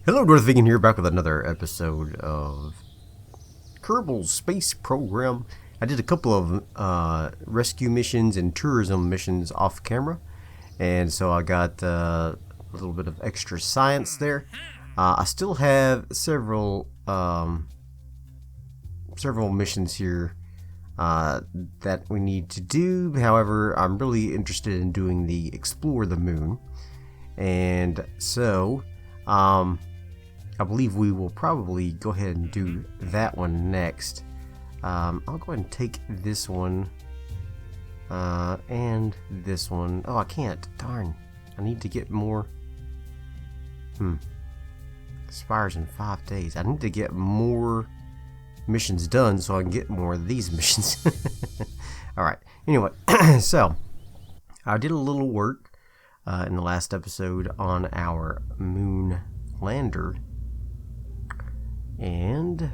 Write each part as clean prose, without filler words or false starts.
Hello, Darthvegan here, back with another episode of Kerbal's space program. I did a couple of rescue missions and tourism missions off camera, and so I got a little bit of extra science there. I still have several missions here that we need to do. However, I'm really interested in doing the Explore the Moon, and so I believe we will probably go ahead and do that one next. I'll go ahead and take this one and this one. Oh, I can't. Darn. I need to get more. Expires in 5 days. I need to get more missions done so I can get more of these missions. Alright. Anyway, so I did a little work in the last episode on our moon lander. And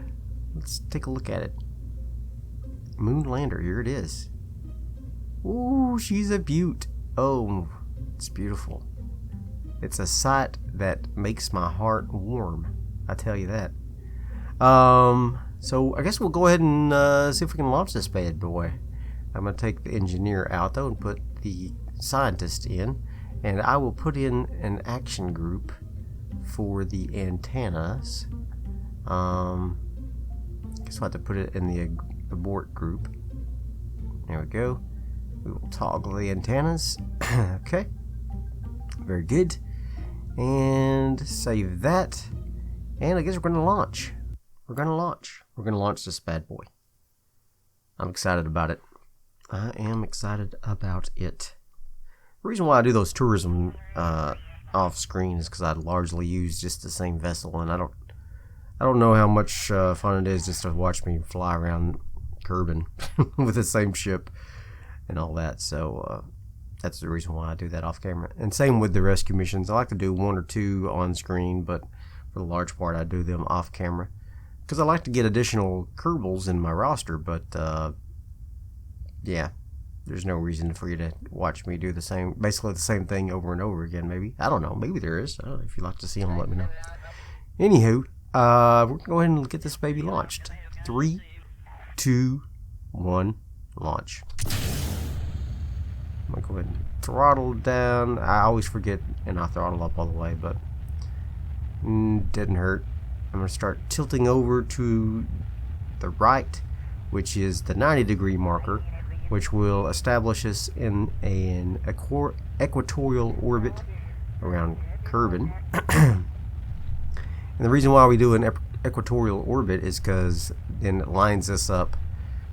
let's take a look at it. Moon lander, here it is. Ooh, she's a beaut. Oh, it's beautiful. It's a sight that makes my heart warm, I tell you that. So I guess we'll go ahead and see if we can launch this bad boy. I'm going to take the engineer out though and put the scientist in, and I will put in an action group for the antennas. Guess we'll have to put it in the abort group. There we go. We will toggle the antennas. Okay. Very good. And save that. And I guess we're going to launch. We're going to launch this bad boy. I'm excited about it. I am excited about it. The reason why I do those tourism off screen is because I largely use just the same vessel, and I don't know how much fun it is just to watch me fly around Kerbin with the same ship and all that. So that's the reason why I do that off camera. And same with the rescue missions. I like to do 1 or 2 on screen, but for the large part I do them off camera because I like to get additional Kerbals in my roster. But yeah, there's no reason for you to watch me do basically the same thing over and over again. Maybe, I don't know, maybe there is. I don't know. If you'd like to see them, let me know. Anywho, we're going to go ahead and get this baby launched. 3, 2, 1, launch. I'm going to go ahead and throttle down. I always forget and I throttle up all the way, but didn't hurt. I'm going to start tilting over to the right, which is the 90-degree marker, which will establish us in an equatorial orbit around Kerbin. And the reason why we do an equatorial orbit is because then it lines us up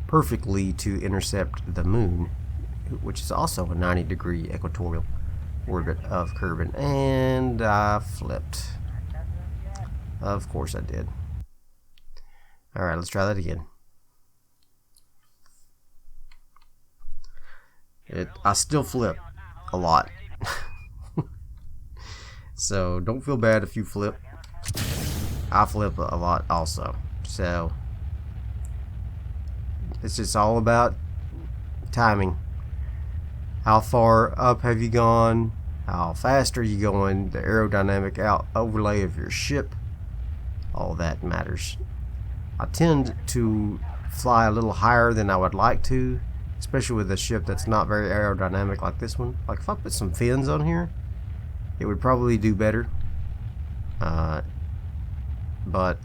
perfectly to intercept the moon, which is also a 90-degree equatorial orbit of Kerbin. And I flipped. Of course I did. Alright, let's try that again. I still flip a lot. So don't feel bad if you flip. I flip a lot also. So it's just all about timing. How far up have you gone? How fast are you going? The aerodynamic overlay of your ship. All that matters. I tend to fly a little higher than I would like to, especially with a ship that's not very aerodynamic like this one. Like if I put some fins on here, it would probably do better. But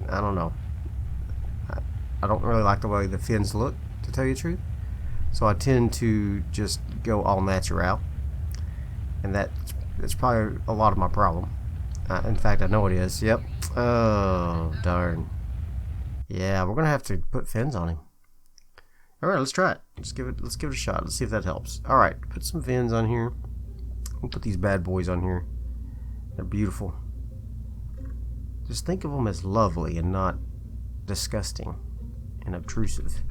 I don't know. I don't really like the way the fins look, to tell you the truth. So I tend to just go all natural, and that's probably a lot of my problem. In fact, I know it is. Yep. Oh darn. Yeah, we're gonna have to put fins on him. All right, let's try it. Let's give it a shot. Let's see if that helps. All right, put some fins on here. We'll put these bad boys on here. They're beautiful. Just think of them as lovely and not disgusting and obtrusive.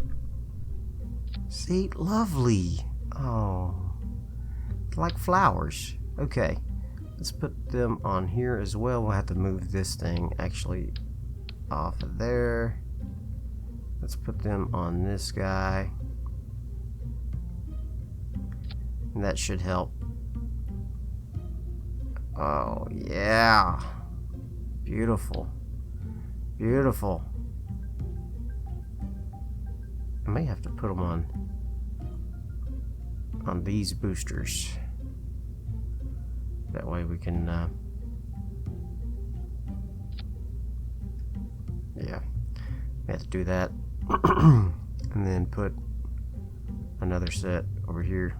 See, lovely. Oh, like flowers. Okay, let's put them on here as well. We'll have to move this thing actually off of there. Let's put them on this guy. And that should help. Oh, yeah. Beautiful. Beautiful. I may have to put them on these boosters. That way we can, yeah, we have to do that. And then put another set over here.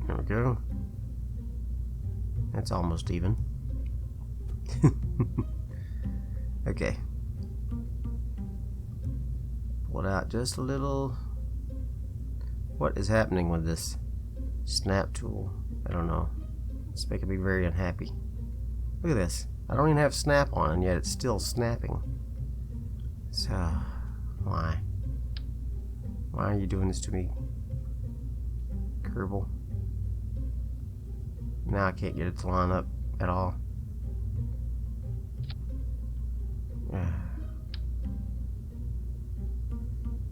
There we go. That's almost even. Okay. Pull it out just a little. What is happening with this snap tool? I don't know. It's making me very unhappy. Look at this. I don't even have snap on, and yet it's still snapping. So, why? Why are you doing this to me, Kerbal? Now I can't get it to line up at all.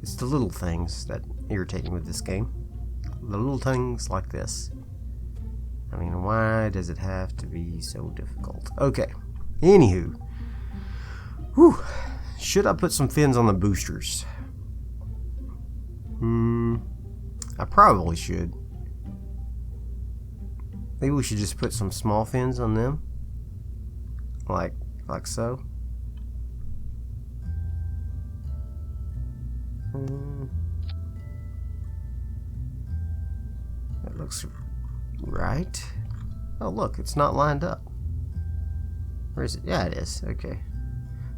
It's the little things that irritate me with this game. The little things like this. I mean, why does it have to be so difficult? Okay. Anywho. Whew. Should I put some fins on the boosters? I probably should. Maybe we should just put some small fins on them. Like so. That looks right. Oh, look, it's not lined up. Where is it? Yeah, it is. Okay.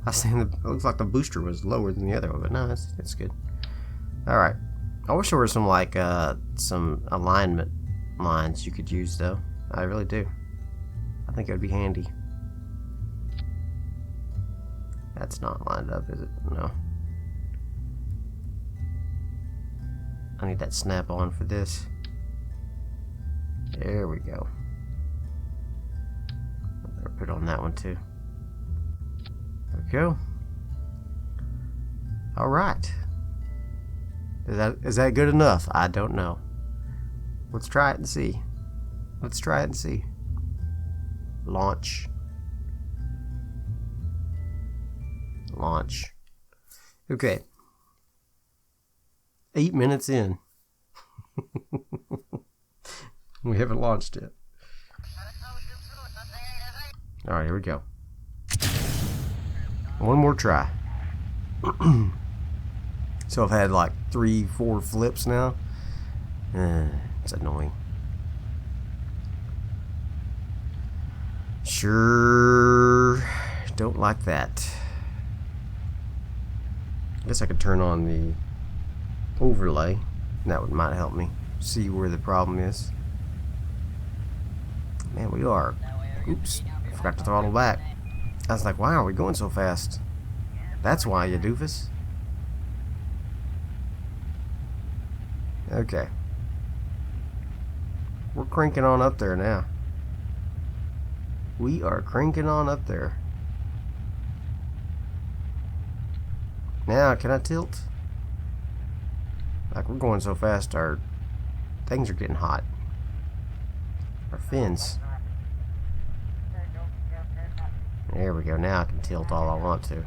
I was saying it looks like the booster was lower than the other one, but no, that's good. All right. I wish there were some some alignment lines you could use, though. I really do. I think it would be handy. That's not lined up, is it? No. I need that snap on for this. There we go. I'll put on that one too. There we go. Alright. Is that good enough? I don't know. Let's try it and see. Let's try it and see. Launch. Launch. Okay. 8 minutes in. We haven't launched it. Alright, here we go. One more try. So I've had like 3-4 flips now. It's annoying. Sure don't like that. I guess I could turn on the overlay. That might help me see where the problem is. Man, we are. Oops, I forgot to throttle back. I was like, why are we going so fast? That's why, you doofus. Okay. We're cranking on up there now. We are cranking on up there. Now, can I tilt? Like, we're going so fast, our things are getting hot. Our fins. There we go. Now I can tilt all I want to.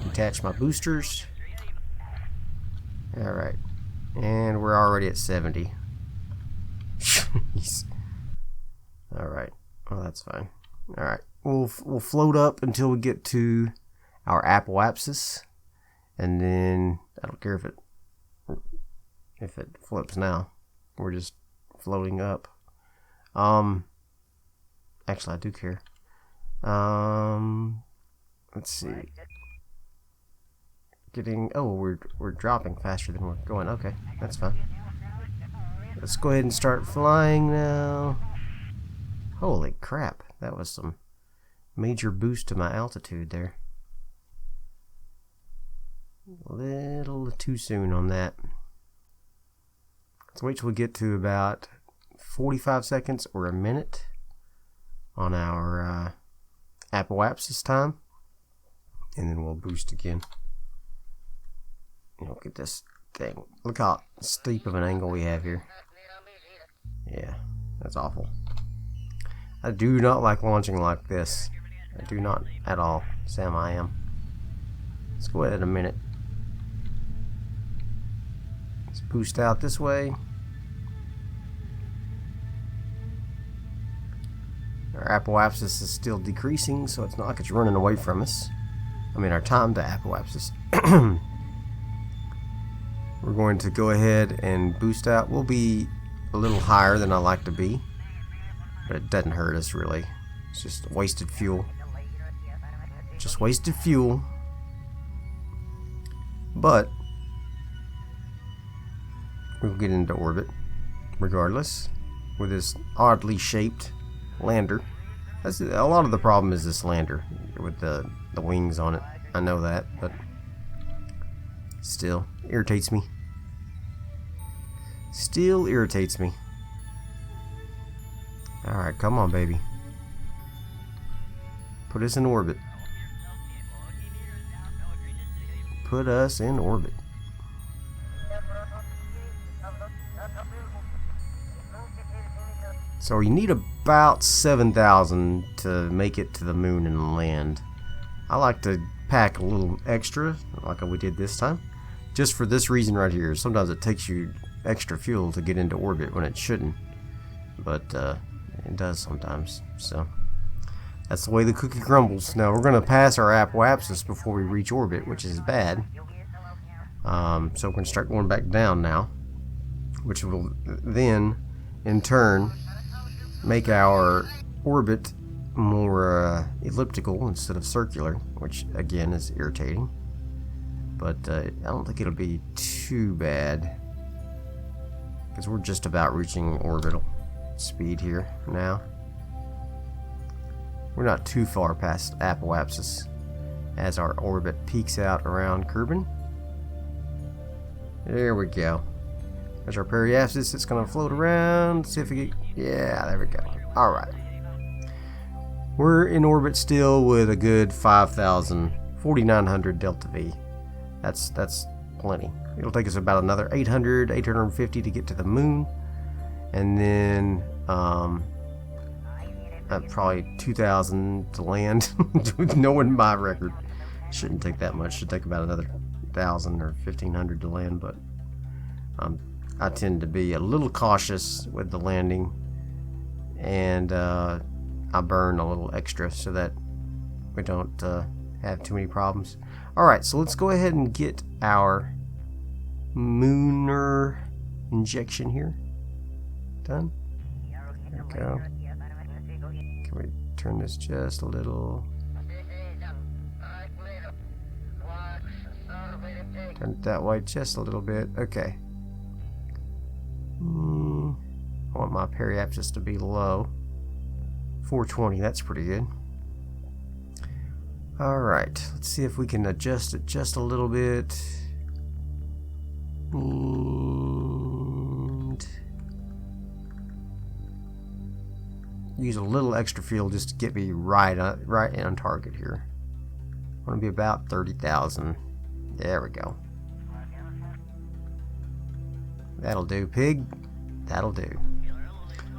Detach my boosters. Alright. And we're already at 70. Jeez. Alright. Well, that's fine. Alright. We'll float up until we get to our apoapsis. And then, I don't care if it flips now. We're just floating up. Actually, I do care. Let's see. We're dropping faster than we're going. Okay, that's fine. Let's go ahead and start flying now. Holy crap, that was some major boost to my altitude there. A little too soon on that. Let's wait till we get to about 45 seconds or a minute on our apoapsis time, and then we'll boost again. Get this Dang, look how steep of an angle we have here. Yeah, that's awful. I do not like launching like this. I do not at all. Sam, I am. Let's go ahead in a minute. Let's boost out this way. Our apoapsis is still decreasing, so it's not like it's running away from us. I mean, our time to apoapsis. We're going to go ahead and boost out. We'll be a little higher than I like to be, but it doesn't hurt us really. It's just wasted fuel. Just wasted fuel. But we'll get into orbit regardless with this oddly shaped lander. That's a lot of the problem is this lander with the wings on it. I know that, but still irritates me. Still irritates me. Alright, come on, baby. Put us in orbit. Put us in orbit. So you need about 7,000 to make it to the moon and land. I like to pack a little extra, like we did this time, just for this reason right here. Sometimes it takes you extra fuel to get into orbit when it shouldn't, but it does sometimes. So that's the way the cookie crumbles. Now we're going to pass our apoapsis before we reach orbit, which is bad. So we're going to start going back down now, which will then in turn make our orbit more elliptical instead of circular, which again is irritating, but I don't think it'll be too bad because we're just about reaching orbital speed here now. We're not too far past apoapsis as our orbit peaks out around Kerbin. There we go. There's our periapsis. It's going to float around. See if we get... Yeah, there we go. Alright. We're in orbit still with a good 4,900 DeltaV. That's plenty. It'll take us about another 800, 850 to get to the moon. And then probably 2,000 to land. Knowing my record, shouldn't take that much. Should take about another 1,000 or 1,500 to land, but I tend to be a little cautious with the landing, and I burn a little extra so that we don't have too many problems. Alright, so let's go ahead and get our mooner injection here done. There we go. Can we turn this just a little? Turn it that way just a little bit. Okay. I want my periapsis to be low. 420, that's pretty good. Alright, let's see if we can adjust it just a little bit. And use a little extra fuel just to get me right on target here. I want to be about 30,000. There we go. That'll do, pig. That'll do.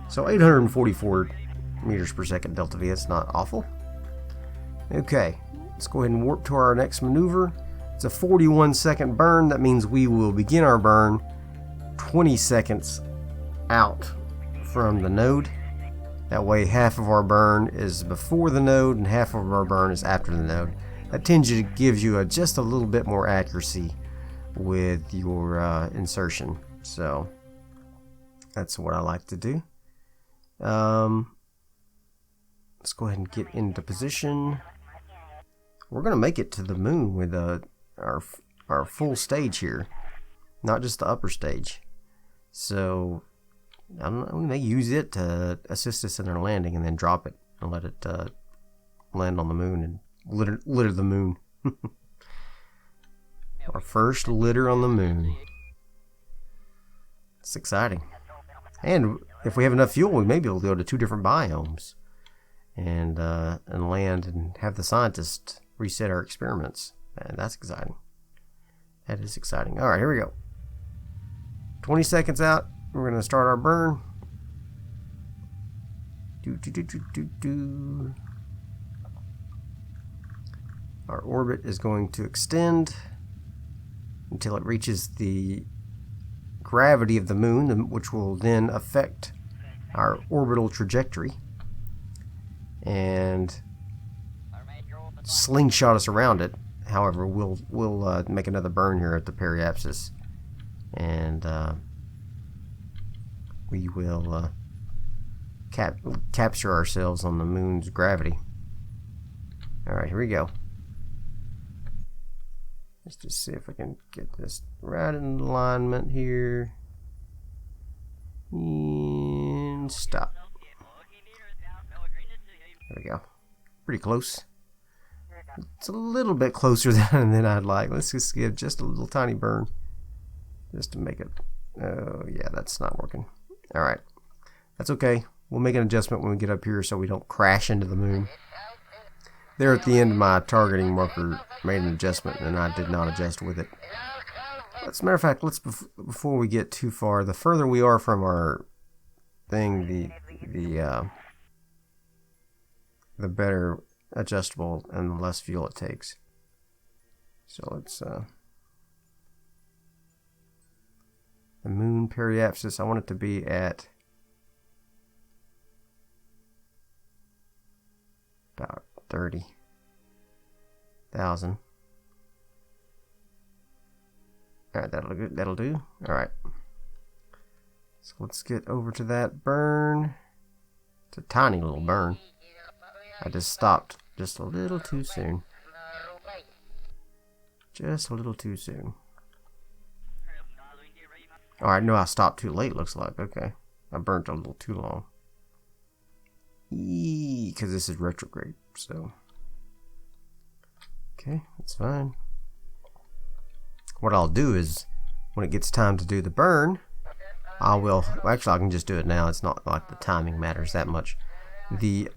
So 844 meters per second DeltaV. That's not awful. Okay, let's go ahead and warp to our next maneuver. It's a 41-second burn. That means we will begin our burn 20 seconds out from the node. That way half of our burn is before the node and half of our burn is after the node. That tends to give you just a little bit more accuracy with your insertion. So that's what I like to do. Let's go ahead and get into position. We're going to make it to the moon with our full stage here, not just the upper stage. So I don't know, we may use it to assist us in our landing and then drop it and let it land on the moon and litter the moon. Our first litter on the moon. It's exciting. And if we have enough fuel, we may be able to go to 2 different biomes and land and have the scientists reset our experiments. And that's exciting. That is exciting. Alright, here we go. 20 seconds out. We're going to start our burn. Our orbit is going to extend until it reaches the gravity of the moon, which will then affect our orbital trajectory and slingshot us around it. However, we'll make another burn here at the periapsis, and we will capture ourselves on the moon's gravity. Alright, here we go. Let's just see if I can get this right in alignment here. And stop. There we go. Pretty close. It's a little bit closer than I'd like. Let's just give just a little tiny burn. Just to make it... Oh, yeah, that's not working. Alright. That's okay. We'll make an adjustment when we get up here so we don't crash into the moon. There at the end, my targeting marker made an adjustment, and I did not adjust with it. As a matter of fact, let's before we get too far, the further we are from our thing, the better adjustable and the less fuel it takes. So let's the moon periapsis. I want it to be at about 30,000. Alright, that'll do. Alright. So let's get over to that burn. It's a tiny little burn. I just stopped just a little too soon. Just a little too soon. Alright, no, I stopped too late, looks like. Okay. I burnt a little too long. Because this is retrograde, so. Okay, that's fine. What I'll do is, when it gets time to do the burn, actually I can just do it now. It's not like the timing matters that much.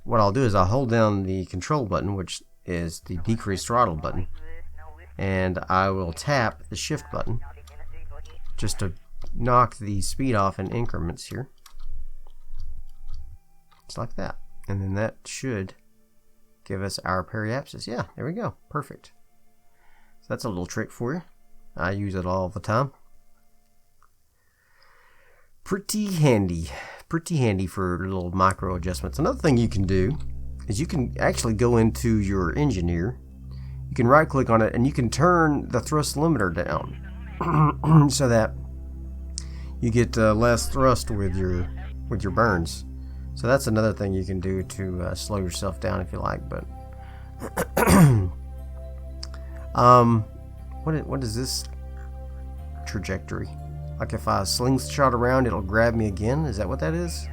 What I'll do is I'll hold down the control button, which is the decrease throttle button, and I will tap the shift button just to knock the speed off in increments here. Just like that. And then that should give us our periapsis. Yeah, there we go. Perfect. So that's a little trick for you. I use it all the time. Pretty handy. Pretty handy for little micro adjustments. Another thing you can do is you can actually go into your engine here. You can right click on it and you can turn the thrust limiter down so that you get less thrust with your burns. So that's another thing you can do to slow yourself down if you like. But what is this trajectory? Like if I slingshot around, it'll grab me again? Is that what that is?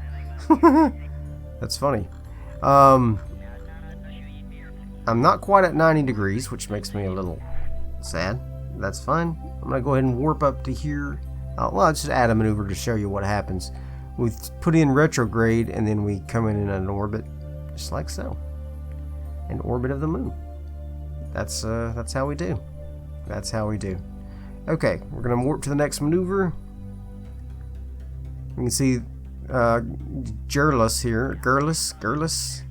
That's funny. I'm not quite at 90 degrees, which makes me a little sad. That's fine. I'm going to go ahead and warp up to here. Well, I'll just add a maneuver to show you what happens. We put in retrograde, and then we come in an orbit, just like so. An orbit of the moon. That's how we do. That's how we do. Okay, we're gonna warp to the next maneuver. You can see Gerlis here. Gerlis.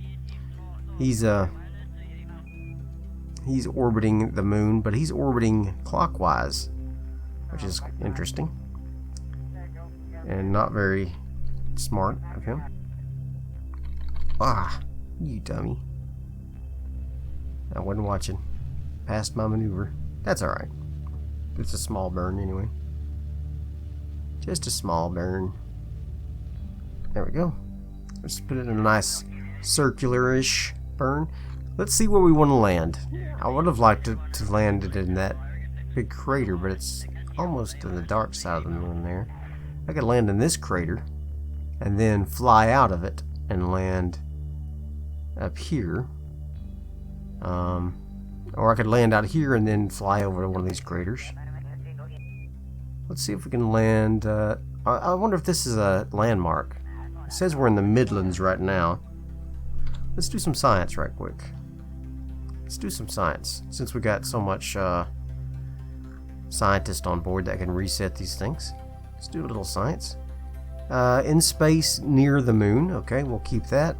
He's orbiting the moon, but he's orbiting clockwise, which is interesting and not very smart of him. Ah, you dummy. I wasn't watching. Passed my maneuver. That's alright. It's a small burn anyway. Just a small burn. There we go. Let's put it in a nice circular-ish burn. Let's see where we want to land. I would have liked to land it in that big crater, but it's almost to the dark side of the moon there. I could land in this crater and then fly out of it and land up here. Or I could land out here and then fly over to one of these craters. Let's see if we can land. I wonder if this is a landmark. It says we're in the Midlands right now. Let's do some science right quick. Let's do some science, since we got so much scientist on board that can reset these things. Let's do a little science. In space near the moon. Okay, we'll keep that.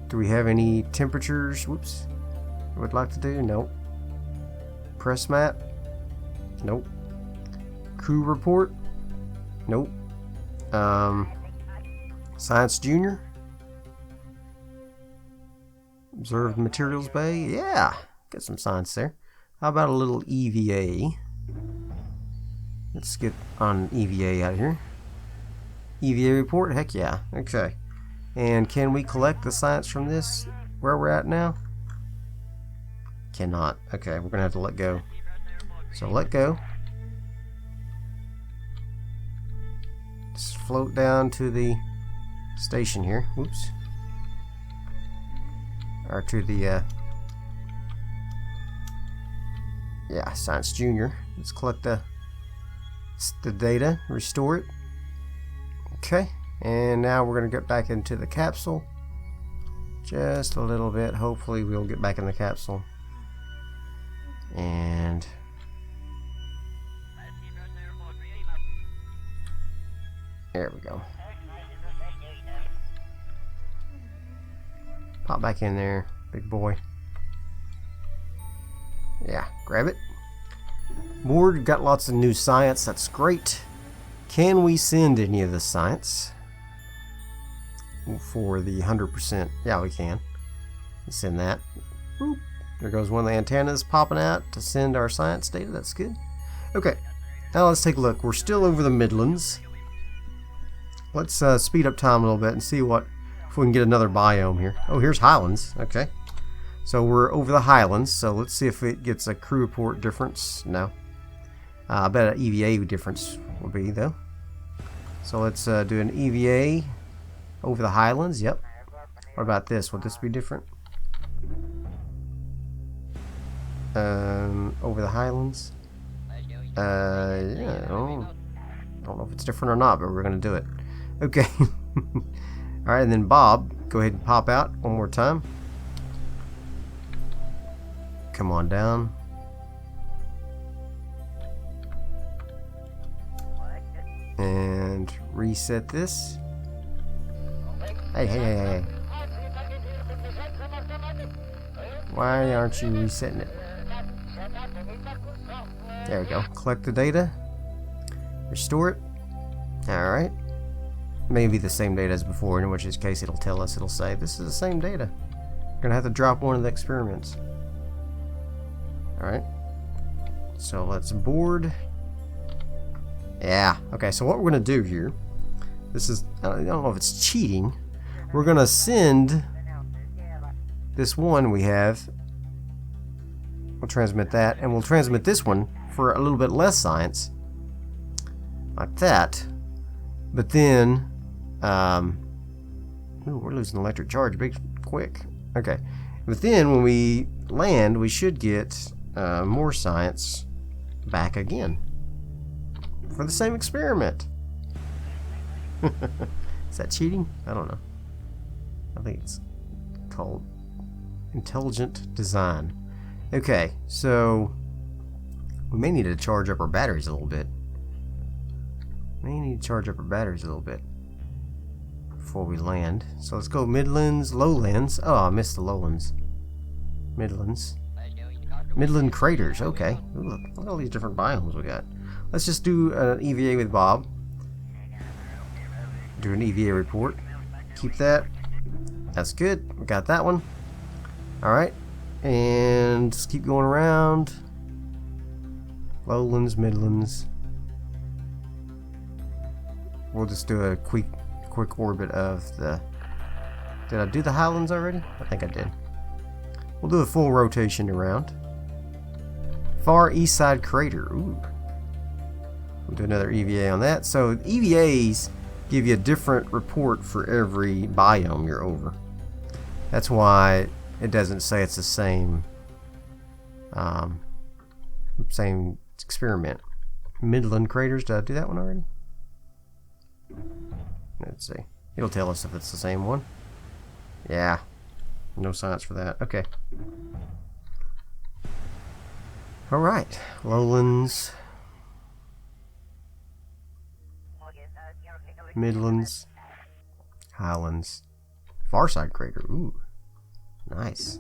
Do we have any temperatures? Whoops. Would like to do? Nope. Press map? Nope. Crew report? Nope. Science Junior? Observed Materials Bay? Yeah! Get some science there. How about a little EVA? Let's get on EVA out here. EVA report? Heck yeah. Okay. And can we collect the science from this where we're at now? Cannot. Okay, we're gonna have to let go. So let go. Just float down to the station here. Whoops. Or to the yeah, Science Junior. Let's collect the data, restore it. Okay, and now we're gonna get back into the capsule. Just a little bit. Hopefully we'll get back in the capsule. And there we go. Pop back in there, big boy. Yeah, grab it. Board, got lots of new science. That's great. Can we send any of the science for the 100%? Yeah, we can. Let's send that. Boop. There goes one of the antennas popping out to send our science data. That's good. Okay, now let's take a look. We're still over the Midlands. Let's speed up time a little bit and see if we can get another biome here. Oh, here's Highlands. Okay. So we're over the Highlands, so let's see if it gets a crew report difference. No. I bet an EVA difference will be, though. So let's do an EVA over the Highlands. Yep. What about this? Would this be different? Over the Highlands? Yeah, I don't know if it's different or not, but we're going to do it. Okay. Alright, and then Bob, go ahead and pop out one more time. Come on down. And reset this. Hey. Why aren't you resetting it? There we go. Collect the data. Restore it. Alright. Maybe the same data as before, in which case it'll tell us, it'll say, this is the same data. We're going to have to drop one of the experiments. Alright. So let's board. Yeah. Okay, so what we're going to do here, this is, I don't know if it's cheating. We're going to send this one we have. We'll transmit that, and we'll transmit this one for a little bit less science. Like that. But then, ooh, we're losing electric charge big quick. Okay. But then when we land, we should get more science back again for the same experiment. Is that cheating? I don't know. I think it's called intelligent design. Okay, so we may need to charge up our batteries a little bit. Before we land. So let's go Midlands, Lowlands. Oh, I missed the Lowlands. Midlands. Midland craters. Okay. Ooh, look at all these different biomes we got. Let's just do an EVA with Bob. Do an EVA report. Keep that. That's good. We got that one. Alright. And just keep going around. Lowlands, Midlands. We'll just do a quick orbit of the... Did I do the Highlands already? I think I did. We'll do a full rotation around. Far East Side Crater. Ooh. We'll do another EVA on that. So EVAs give you a different report for every biome you're over. That's why it doesn't say it's the same same experiment. Midland Craters. Did I do that one already? Let's see. It'll tell us if it's the same one. Yeah. No science for that. Okay. Alright. Lowlands. Midlands, Highlands, Farside Crater. Ooh, nice.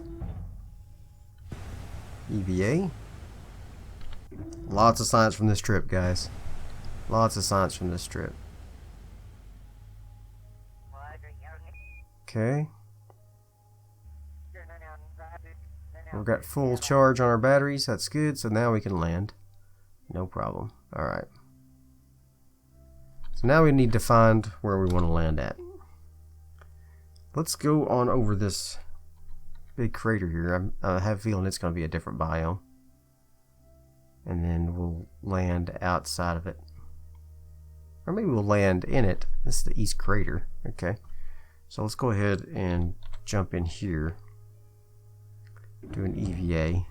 EVA. Lots of science from this trip, guys. Lots of science from this trip. Okay. We've got full charge on our batteries. That's good. So now we can land. No problem. Alright. So now we need to find where we want to land at. Let's go on over this big crater here. I have a feeling it's going to be a different biome. And then we'll land outside of it. Or maybe we'll land in it. This is the East Crater. Okay. So let's go ahead and jump in here. Do an EVA.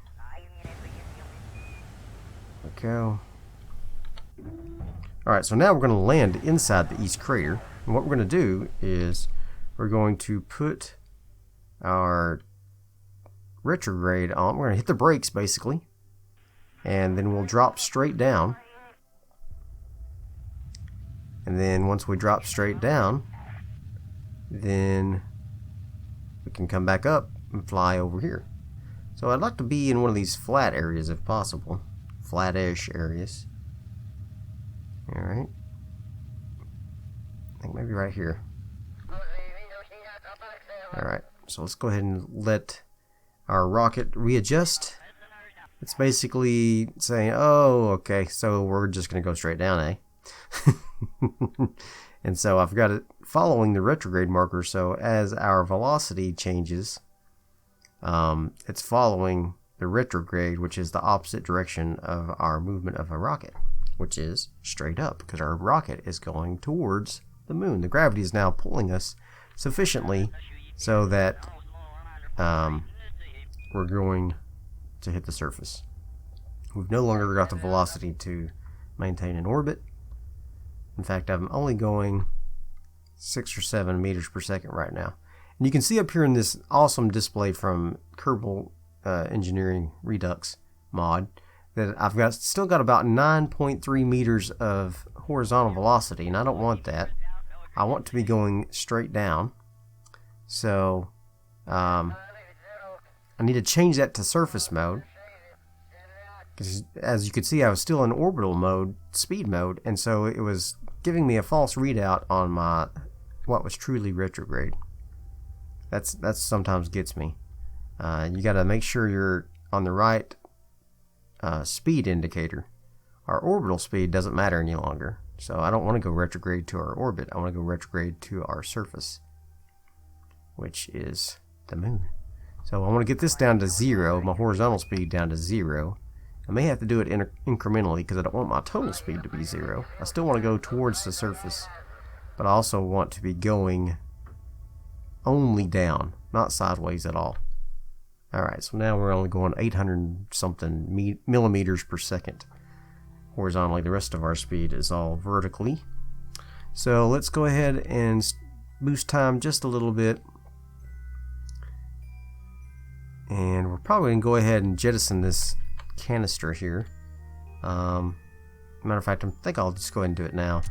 Okay. Alright, so now we're going to land inside the East Crater. And what we're going to do is we're going to put our retrograde on. We're going to hit the brakes basically. And then we'll drop straight down. And then once we drop straight down, then we can come back up and fly over here. So I'd like to be in one of these flat areas if possible. Flat-ish areas. Alright. I think maybe right here. Alright, so let's go ahead and let our rocket readjust. It's basically saying, oh, okay, so we're just going to go straight down, eh? And so I've got it following the retrograde marker, so as our velocity changes, it's following the retrograde, which is the opposite direction of our movement of a rocket, which is straight up, because our rocket is going towards the moon. The gravity is now pulling us sufficiently so that we're going to hit the surface. We've no longer got the velocity to maintain an orbit. In fact, I'm only going 6 or 7 meters per second right now. And you can see up here in this awesome display from Kerbal Engineering Redux mod that I've still got about 9.3 meters of horizontal velocity, and I don't want that. I want to be going straight down. So I need to change that to surface mode. Because as you can see, I was still in orbital mode, speed mode, and so it was giving me a false readout on my what was truly retrograde. That's sometimes gets me. You got to make sure you're on the right speed indicator. Our orbital speed doesn't matter any longer, so I don't want to go retrograde to our orbit. I want to go retrograde to our surface, which is the moon. So I want to get this down to 0, my horizontal speed down to 0. I may have to do it incrementally because I don't want my total speed to be 0. I still want to go towards the surface, but I also want to be going only down, not sideways at all. Alright, so now we're only going 800 something millimeters per second horizontally. The rest of our speed is all vertically. So let's go ahead and boost time just a little bit. And we're probably going to go ahead and jettison this canister here. Matter of fact, I think I'll just go ahead and do it now.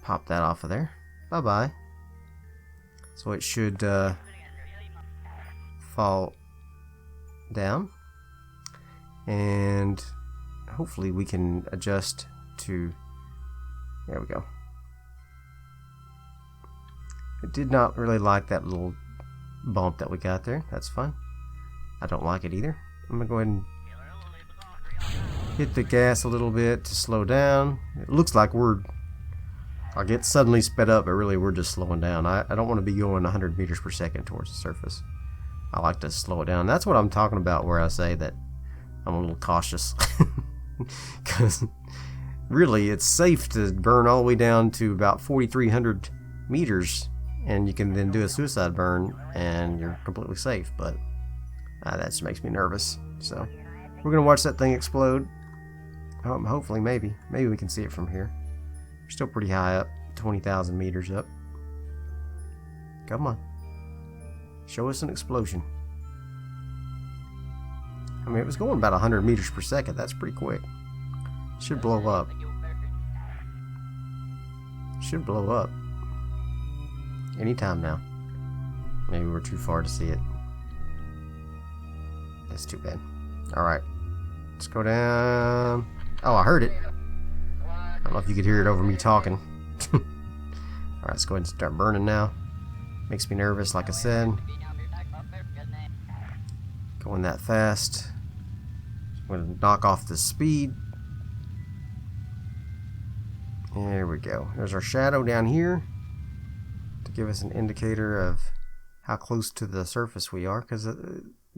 Pop that off of there. Bye-bye. So it should fall down. And hopefully we can adjust to... There we go. It did not really like that little bump that we got there. That's fine. I don't like it either. I'm going to go ahead and hit the gas a little bit to slow down. It looks like I'll get suddenly sped up, but really we're just slowing down. I don't want to be going 100 meters per second towards the surface. I like to slow it down. That's what I'm talking about where I say that I'm a little cautious. Because really it's safe to burn all the way down to about 4,300 meters, and you can then do a suicide burn and you're completely safe, but that just makes me nervous. So we're gonna watch that thing explode. Hopefully, maybe we can see it from here. We're still pretty high up, 20,000 meters up. Come on, show us an explosion. I mean, it was going about 100 meters per second. That's pretty quick. Should blow up. Should blow up anytime now. Maybe we're too far to see it. That's too bad. Alright. Let's go down. Oh, I heard it. I don't know if you could hear it over me talking. Alright, let's go ahead and start burning now. Makes me nervous, like I said. Going that fast. I'm going to knock off the speed. There we go. There's our shadow down here to give us an indicator of how close to the surface we are, because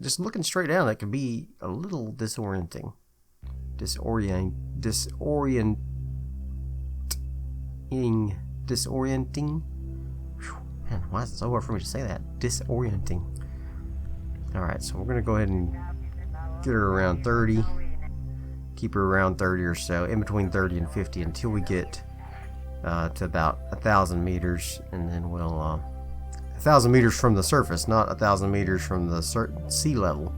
just looking straight down, it can be a little disorienting. Disorienting. Whew, man, why is it so hard for me to say that? Disorienting. Alright, so we're going to go ahead and get her around 30. Keep her around 30 or so, in between 30 and 50 until we get to about 1,000 meters, and then we'll 1,000 meters from the surface, not 1,000 meters from the sea level.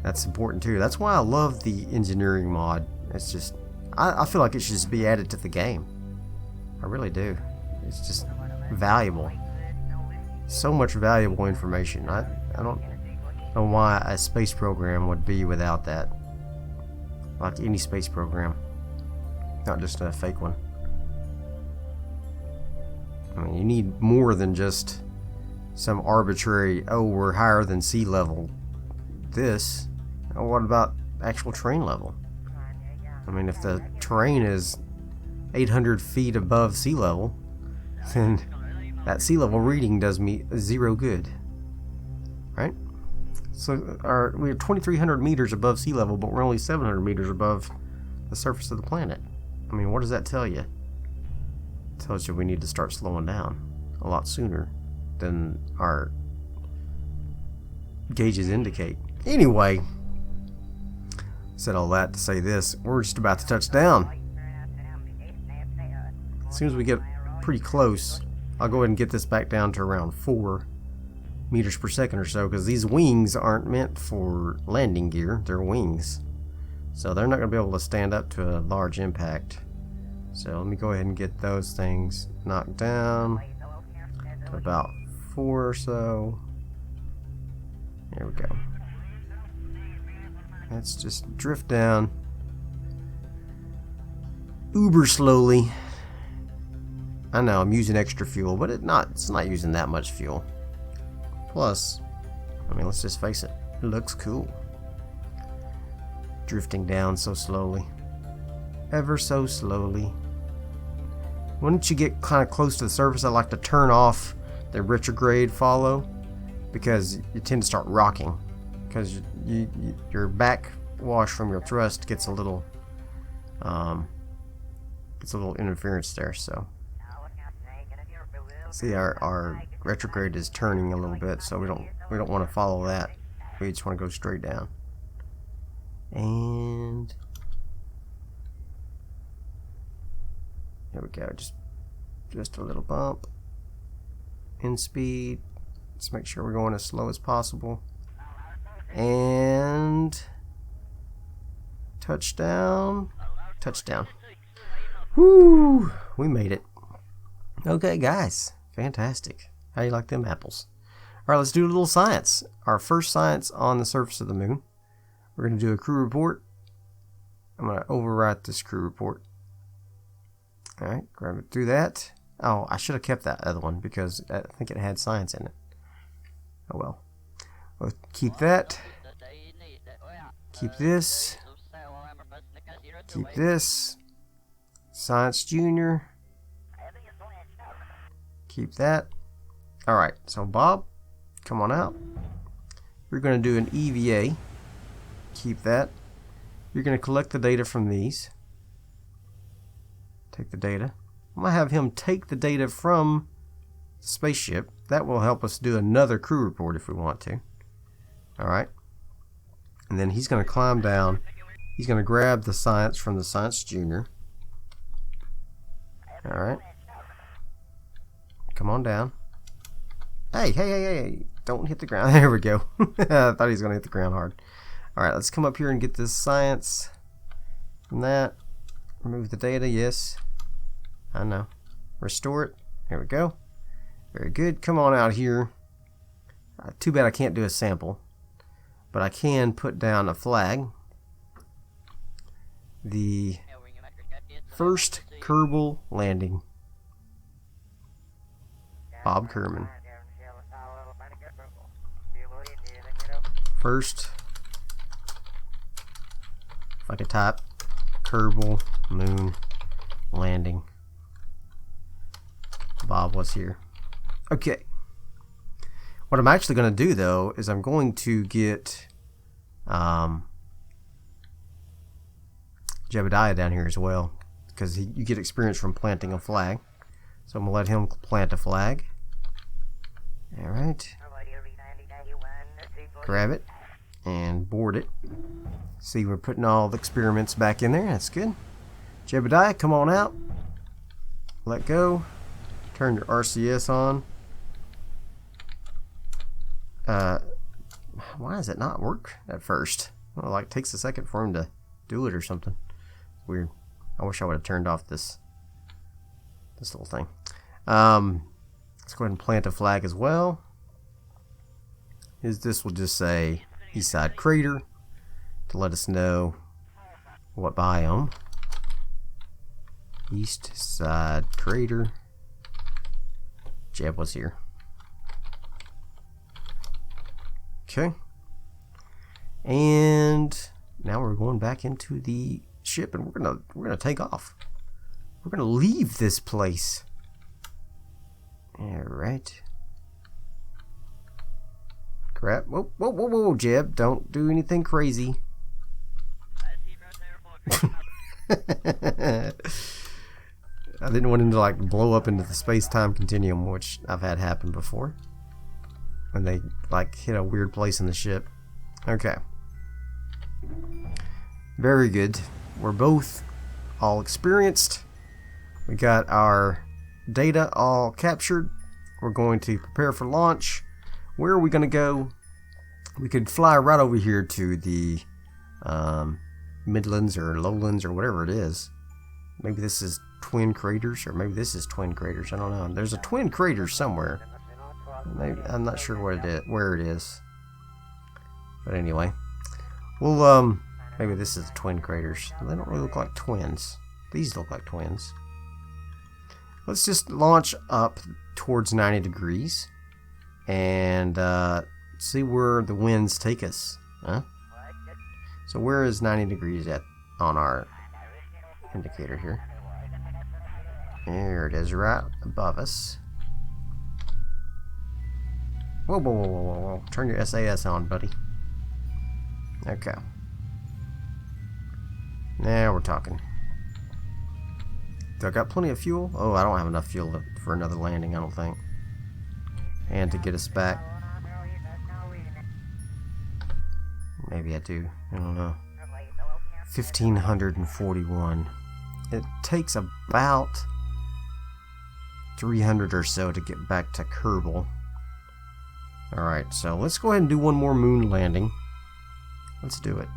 That's important too. That's why I love the engineering mod. It's just, I feel like it should just be added to the game. I really do. It's just valuable. So much valuable information. I don't know why a space program would be without that. Like any space program, not just a fake one. I mean, you need more than just some arbitrary, oh, we're higher than sea level. This, what about actual terrain level? I mean, if the terrain is 800 feet above sea level, then that sea level reading does me zero good, right? So we're 2,300 meters above sea level, but we're only 700 meters above the surface of the planet. I mean, what does that tell you? It tells you we need to start slowing down a lot sooner than our gauges indicate. Anyway, said all that to say this. We're just about to touch down. As soon as we get pretty close, I'll go ahead and get this back down to around 4 meters per second or so, because these wings aren't meant for landing gear. They're wings, so they're not going to be able to stand up to a large impact. So let me go ahead and get those things knocked down to about 4 or so. There we go. Let's just drift down uber slowly. I know I'm using extra fuel, but it's not using that much fuel. Plus, I mean, let's just face it, it looks cool. Drifting down so slowly. Ever so slowly. Once you get kind of close to the surface, I like to turn off the retrograde follow, because you tend to start rocking. Because your backwash from your thrust gets a little interference there. So see, our retrograde is turning a little bit, so we don't want to follow that. We just want to go straight down. And there we go. Just a little bump in speed. Let's make sure we're going as slow as possible. And touchdown. Woo! We made it. Okay, guys. Fantastic. How do you like them apples? Alright, let's do a little science. Our first science on the surface of the moon. We're going to do a crew report. I'm going to overwrite this crew report. Alright, grab it through that. Oh, I should have kept that other one because I think it had science in it. Oh well. We'll keep that. Keep this. Keep this. Science Junior. Keep that. Alright, so Bob, come on out. We're going to do an EVA. Keep that. You're going to collect the data from these. Take the data. I'm going to have him take the data from the spaceship. That will help us do another crew report if we want to. Alright. And then he's going to climb down. He's going to grab the science from the Science Junior. Alright. Come on down. Hey. Don't hit the ground. There we go. I thought he was going to hit the ground hard. Alright, let's come up here and get this science from that. Remove the data, yes. I know. Restore it. There we go. Very good. Come on out here. Too bad I can't do a sample. But I can put down a flag. The first Kerbal landing. Bob Kerbin. First, if I could type Kerbal moon landing. Bob was here. Okay. What I'm actually going to do though is I'm going to get Jebediah down here as well, because you get experience from planting a flag. So I'm going to let him plant a flag. Alright. Grab it and board it. See, we're putting all the experiments back in there. That's good. Jebediah, come on out. Let go. Turn your RCS on. Why does it not work at first? Well, like, it takes a second for him to do it or something. Weird. I wish I would have turned off this little thing. Let's go ahead and plant a flag as well. This will just say Eastside Crater to let us know what biome. East Side Crater. Jeb was here. Okay. And now we're going back into the ship, and we're gonna take off. We're gonna leave this place. All right. Crap! Whoa, whoa, whoa, whoa, Jeb! Don't do anything crazy. I didn't want him to like blow up into the space-time continuum, which I've had happen before. When they like hit a weird place in the ship. Okay. Very good. We're both all experienced. We got our data all captured. We're going to prepare for launch. Where are we going to go? We could fly right over here to the Midlands or Lowlands or whatever it is. Maybe this is Twin Craters, or maybe this is Twin Craters. I don't know. There's a Twin Crater somewhere. Maybe, I'm not sure what where it is. But anyway, we'll maybe this is the Twin Craters. They don't really look like twins. These look like twins. Let's just launch up towards 90 degrees and see where the winds take us. Huh? So where is 90 degrees at on our indicator here? There it is, right above us. Whoa, whoa, whoa, whoa, whoa, whoa. Turn your SAS on, buddy. Okay. Now we're talking. Do I got plenty of fuel? Oh, I don't have enough fuel for another landing, I don't think. And to get us back. Maybe I do. I don't know. 1,541. It takes about 300 or so to get back to Kerbal. Alright, so let's go ahead and do one more moon landing. Let's do it.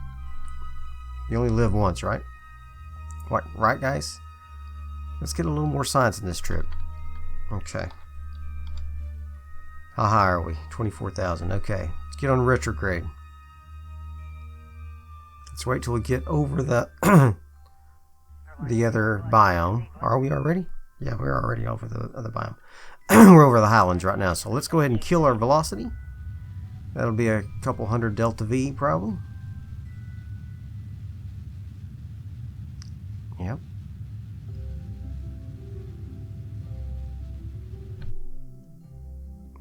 You only live once, right? What, right, guys? Let's get a little more science in this trip. Okay. How high are we? 24,000. Okay. Let's get on retrograde. Let's wait till we get over the the other biome. Are we already? Yeah, we're already over the other biome. We're over the Highlands right now, so let's go ahead and kill our velocity. That'll be a couple hundred DeltaV probably. Yep.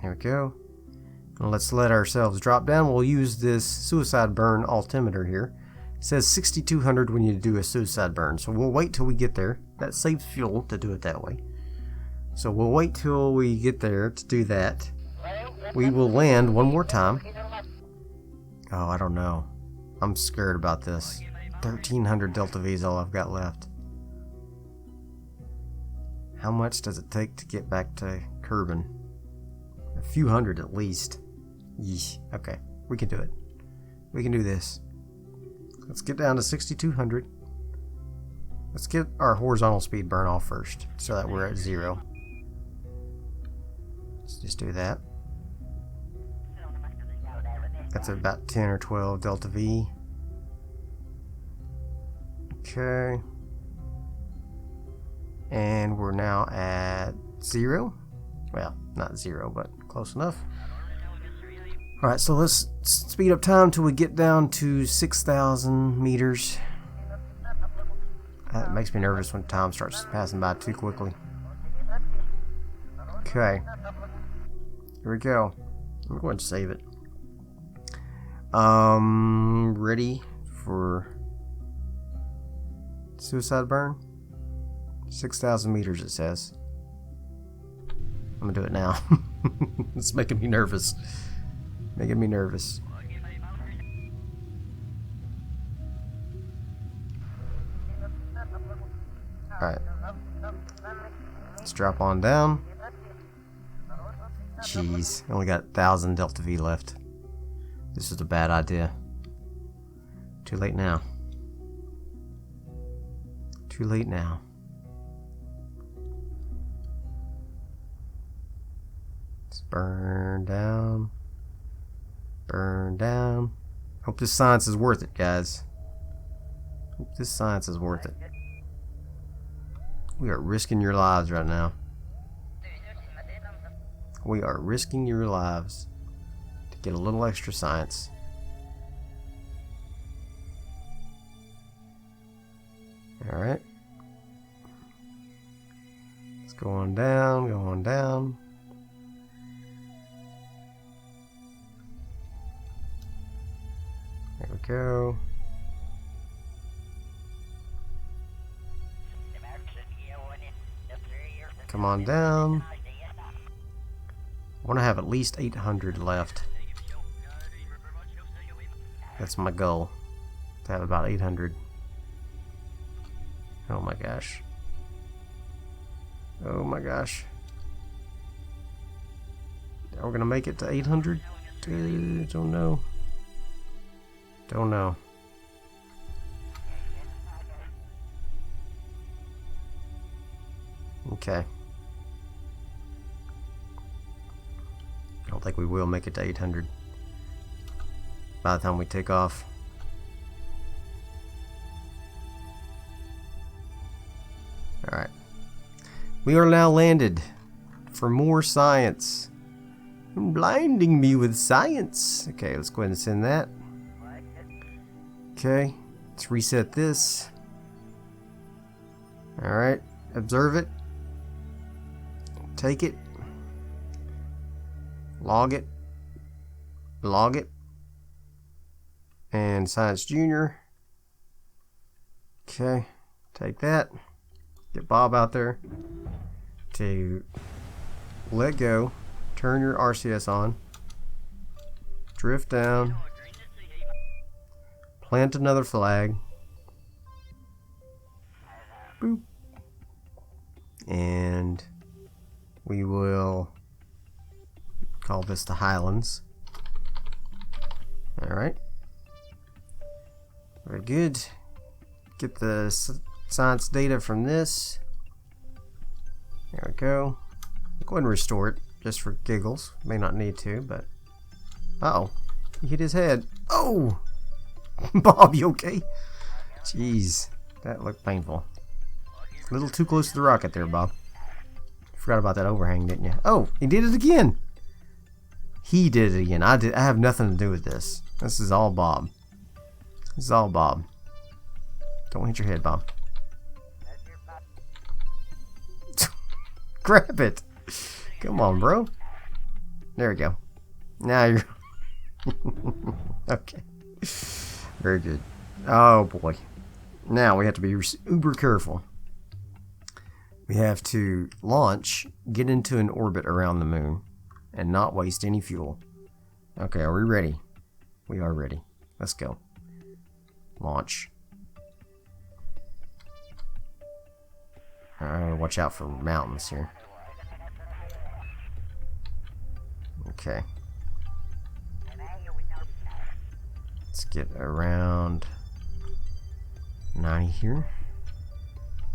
There we go. And let's let ourselves drop down. We'll use this suicide burn altimeter here. It says 6,200 when you do a suicide burn, so we'll wait till we get there. That saves fuel to do it that way. So we'll wait till we get there to do that. We will land one more time. Oh, I don't know. I'm scared about this. 1,300 DeltaV is all I've got left. How much does it take to get back to Kerbin? A few hundred at least. Yeesh. Okay, we can do it. We can do this. Let's get down to 6,200. Let's get our horizontal speed burn off first so that we're at 0. Let's just do that. That's about 10 or 12 DeltaV. Okay. And we're now at 0. Well, not 0, but close enough. Alright, so let's speed up time till we get down to 6,000 meters. That makes me nervous when time starts passing by too quickly. Okay. Here we go. I'm going to save it. Ready for suicide burn? 6,000 meters it says. I'm gonna do it now. It's making me nervous. Making me nervous. Alright. Let's drop on down. Jeez, only got 1,000 DeltaV left. This is a bad idea. Too late now. Too late now. Let's burn down. Burn down. Hope this science is worth it, guys. Hope this science is worth it. We are risking your lives right now. We are risking your lives to get a little extra science. Alright. Let's go on down, go on down. There we go. Come on down. I want to have at least 800 left. That's my goal. To have about 800. Oh my gosh. Oh my gosh. Are we gonna make it to 800? Don't know. Don't know. Okay. I don't think we will make it to 800 by the time we take off. Alright. We are now landed for more science. You're blinding me with science. Okay, let's go ahead and send that. Okay, let's reset this. Alright, observe it. Take it. Log it. Log it. And Science Junior. Okay, take that. Get Bob out there to let go. Turn your RCS on. Drift down. Plant another flag. Boop. And we will call this the Highlands. Alright. Very good. Get the science data from this. There we go. Go ahead and restore it just for giggles. May not need to, but. Uh-oh. He hit his head. Oh! Bob, you okay? Jeez. That looked painful. A little too close to the rocket there, Bob. Forgot about that overhang, didn't you? Oh, he did it again. He did it again. I have nothing to do with this. This is all Bob. This is all Bob. Don't hit your head, Bob. Grab it. Come on, bro. There we go. Now you're... Okay. Very good. Oh, boy. Now we have to be uber careful. We have to launch, get into an orbit around the moon, and not waste any fuel. Okay, are we ready? We are ready. Let's go. Launch. Alright, watch out for mountains here. Okay. Let's get around 90 here.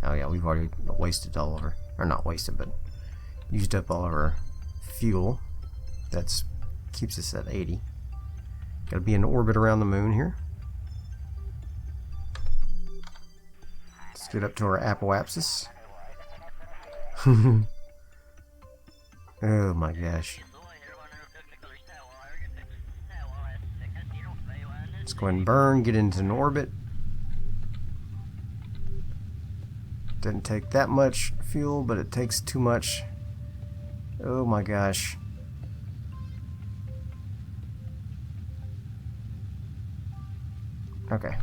Oh yeah, we've already wasted all of our, or not wasted, but used up all of our fuel. That's keeps us at 80. Got to be in orbit around the moon here. Let's get up to our apoapsis. Oh my gosh. Let's go ahead and burn, get into an orbit. Didn't take that much fuel, but it takes too much. Oh my gosh. Okay.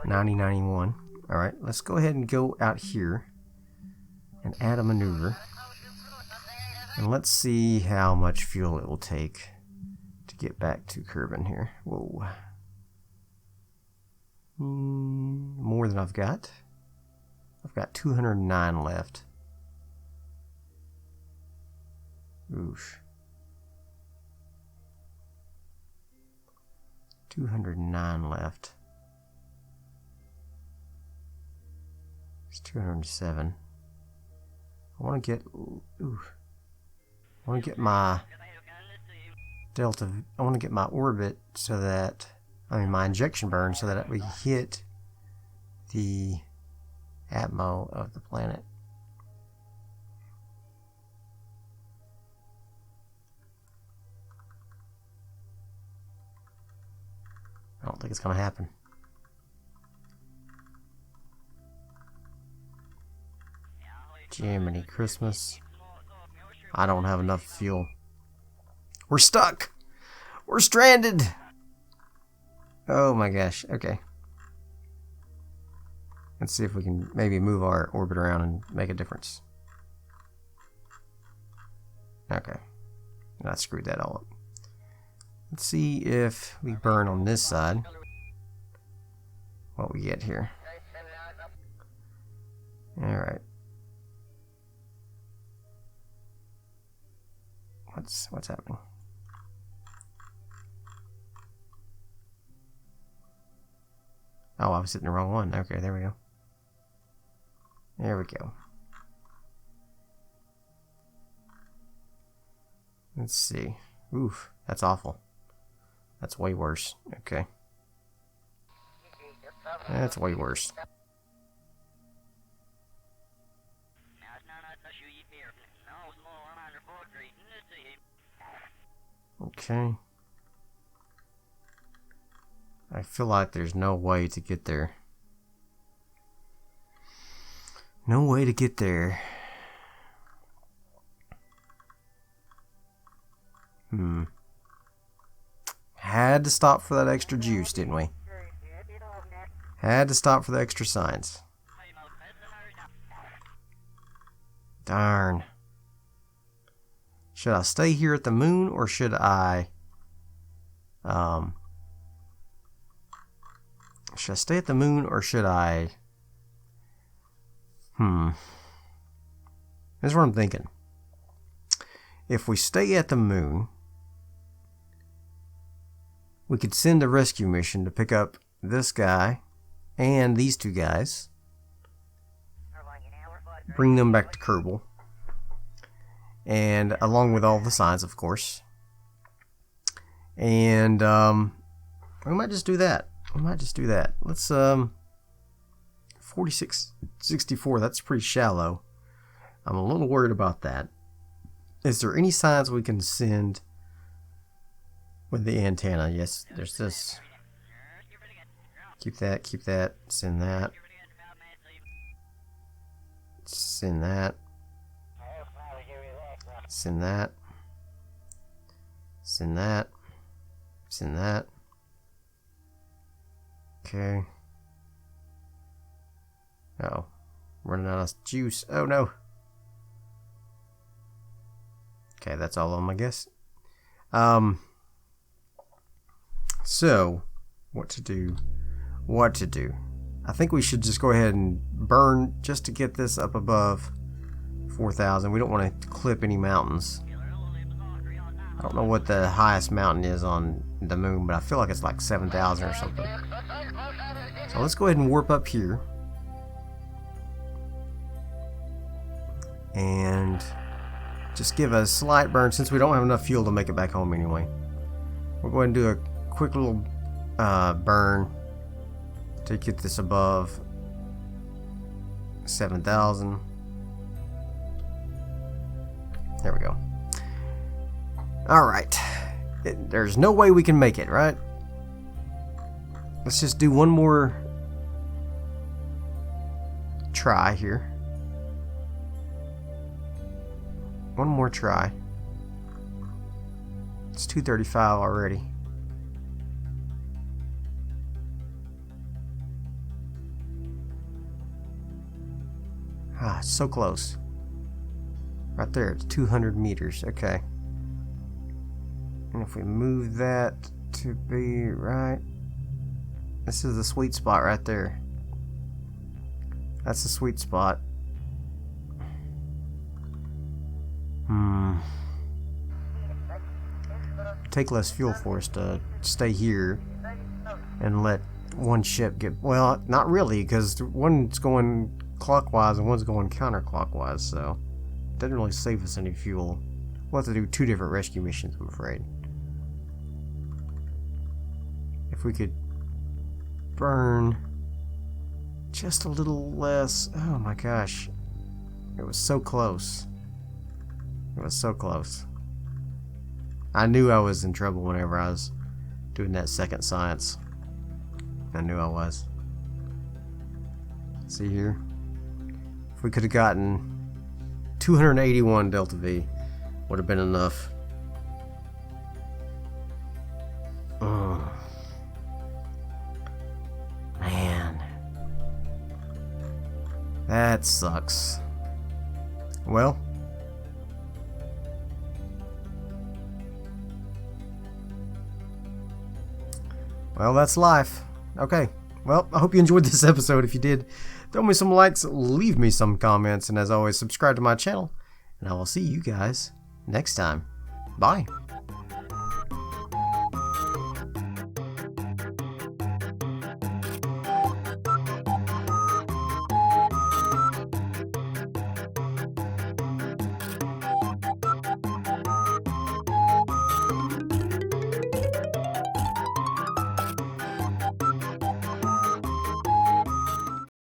9091. Alright, let's go ahead and go out here and add a maneuver. And let's see how much fuel it will take to get back to Kerbin here. Whoa. More than I've got. I've got 209 left. Oof. 209 left. It's 207. I want to get. Ooh. I want to get my delta. I want to get my orbit so that, I mean, my injection burn, so that we hit the atmo of the planet. I don't think it's going to happen. Jiminy Christmas. I don't have enough fuel. We're stuck! We're stranded! Oh my gosh, okay. Let's see if we can maybe move our orbit around and make a difference. Okay. I screwed that all up. Let's see if we burn on this side. What we get here. Alright. What's happening? Oh, I was hitting the wrong one. Okay, there we go. There we go. Let's see. Oof, that's awful. That's way worse. Okay. That's way worse. Okay. I feel like there's no way to get there. No way to get there. Had to stop for that extra juice, didn't we? Had to stop for the extra science. Darn. Should I stay here at the moon, or should I stay at the moon, or should I Here's what I'm thinking. If we stay at the moon, we could send a rescue mission to pick up this guy and these two guys, bring them back to Kerbal, and along with all the signs, of course. And we might just do that. We might just do that. Let's 4664. That's pretty shallow. I'm a little worried about that. Is there any signs we can send with the antenna? Yes, there's this. Keep that, keep that, send that. Send that. Send that. Send that. Send that. Okay. Uh-oh. Running out of juice. Oh no. Okay, that's all of them, I guess. So, what to do? What to do? I think we should just go ahead and burn just to get this up above 4,000. We don't want to clip any mountains. I don't know what the highest mountain is on the moon, but I feel like it's like 7,000 or something. So let's go ahead and warp up here. and just give a slight burn since we don't have enough fuel to make it back home anyway. We'll go ahead and do a quick little burn to get this above 7,000. There we go. Alright. There's no way we can make it, right? Let's just do one more try here. One more try. It's 2:35 already. Ah, it's so close. Right there, it's 200 meters. Okay. And if we move that to be right, this is the sweet spot right there. That's the sweet spot. Take less fuel for us to stay here and let one ship get, well, not really, because one's going clockwise and one's going counterclockwise, so it doesn't really save us any fuel. We'll have to do 2 different rescue missions, I'm afraid. If we could burn just a little less. Oh my gosh, it was so close. It was so close. I knew I was in trouble whenever I was doing that second science. I knew I was. See here, if we could have gotten 281 DeltaV, would have been enough. Oh man, that sucks. Well, that's life. Okay. Well, I hope you enjoyed this episode. If you did, throw me some likes, leave me some comments, and as always, subscribe to my channel. And I will see you guys next time. Bye.